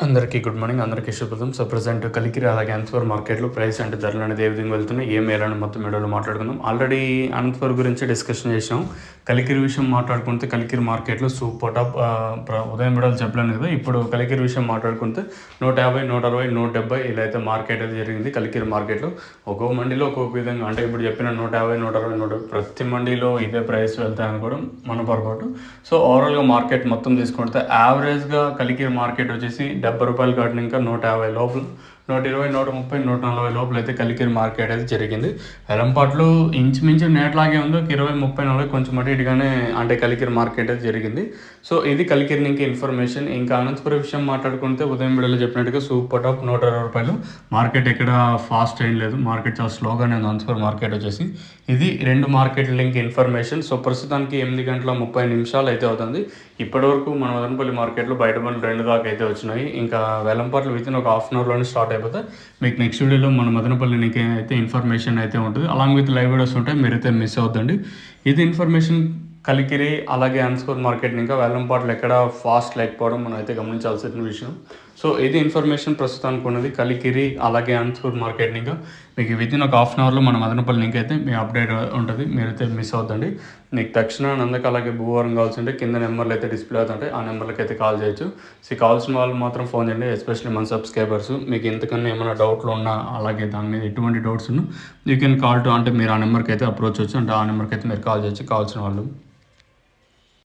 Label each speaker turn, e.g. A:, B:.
A: అందరికీ good morning. అందరికీ శుభోదయం. సో ప్రెజెంట్ కలికిరి అలాగే అనంతపురం మార్కెట్లో ప్రైస్ అంటే ధరలు అనేది ఏ విధంగా వెళ్తున్నాయి, ఏం వేయాలని మొత్తం వీడియోలో మాట్లాడుకుందాం. ఆల్రెడీ అనంతపురం గురించి డిస్కషన్ చేసాం. కలికిరి విషయం మాట్లాడుకుంటే కలికిరి మార్కెట్లో సూపర్ టాప్ ఉదయం వీడియోలు చెప్పలేను కదా. ఇప్పుడు కలికిరి విషయం మాట్లాడుకుంటే 150, 160, 170 ఇలా అయితే మార్కెట్ అయితే జరిగింది. కలికిరి మార్కెట్లో ఒక్కొక్క మండీలో ఒక్కొక్క విధంగా, అంటే ఇప్పుడు చెప్పిన 150, 160, 170 ప్రతి మండీలో ఇదే ప్రైస్ వెళ్తాయని కూడా మన పొరపాటు. సో ఓవరాల్గా మార్కెట్ మొత్తం తీసుకుంటే యావరేజ్గా కలికిరి మార్కెట్ వచ్చేసి ₹70 కాటిన ఇంకా 150 లోపల, 120, 130, 140 లోపల అయితే కలికిరి మార్కెట్ అయితే జరిగింది. వెలంపాట్లు ఇంచుమించు నేట్లాగే ఉంది. 20, 30, 40 కొంచెం అటు ఇటుగానే అంటే కలికిరి మార్కెట్ అయితే జరిగింది. సో ఇది కలికిరి ఇంకా ఇన్ఫర్మేషన్. ఇంకా అనంతపురం విషయం మాట్లాడుకుంటే ఉదయం వీడియోలో చెప్పినట్టుగా సూపర్ టాప్ ₹120. మార్కెట్ ఎక్కడ ఫాస్ట్ ఏం లేదు, మార్కెట్ చాలా స్లోగానే ఉంది. అనంతపురం మార్కెట్ వచ్చేసి ఇది 2 మార్కెట్ లింక్ ఇన్ఫర్మేషన్. సో ప్రస్తుతానికి 8:30 అయితే అవుతుంది. ఇప్పటివరకు మన మదనపల్లి మార్కెట్లో బయట పనులు 2 దాకా అయితే వచ్చినాయి. ఇంకా వేలంపాట్లు వితిన్ ఒక హాఫ్ అన్ అవర్లోనే స్టార్ట్ అయిపోతే మీకు నెక్స్ట్ వీడియోలో మన మదనపల్లి నీకు అయితే ఇన్ఫర్మేషన్ అయితే ఉంటుంది. అలాంగ్ విత్ లైవ్ వీడియోస్ ఉంటాయి, మీరైతే మిస్ అవుద్దండి. ఇది ఇన్ఫర్మేషన్. కలికిరి అలాగే అనంతపురం మార్కెట్ ఇంకా వేలంపాట్లు ఎక్కడ ఫాస్ట్ లేకపోవడం మనం అయితే గమనించాల్సిన విషయం. సో ఇది ఇన్ఫర్మేషన్ ప్రస్తుతానికి ఉన్నది. కలికిరి అలాగే అనంతపురం మార్కెట్ ఇంకా మీకు వితిన్ ఒక హాఫ్ అన్ అవర్లో మన మదనపల్లి లింక్ అయితే మీ అప్డేట్ ఉంటుంది, మీరైతే మిస్ అవుతుందండి. మీకు తక్షణ నందక అలాగే భూవరం కావాల్సింటే కింద నెంబర్లు అయితే డిస్ప్లే అవుతుంటాయి, ఆ నెంబర్లకి అయితే కాల్ చేయొచ్చు. సో కావాల్సిన వాళ్ళు మాత్రం ఫోన్ చేయండి, ఎస్పెషల్లీ మన సబ్స్క్రైబర్స్. మీకు ఇంతకన్నా ఏమైనా డౌట్లు ఉన్నా అలాగే దాని మీద ఎటువంటి డౌట్స్ ఉన్నా యూ కెన్ కాల్ టు, అంటే మీరు ఆ నెంబర్కి అయితే అప్రోచ్ వచ్చు, అంటే ఆ నెంబర్కి అయితే మీరు కాల్ చేయొచ్చు కావాల్సిన వాళ్ళు.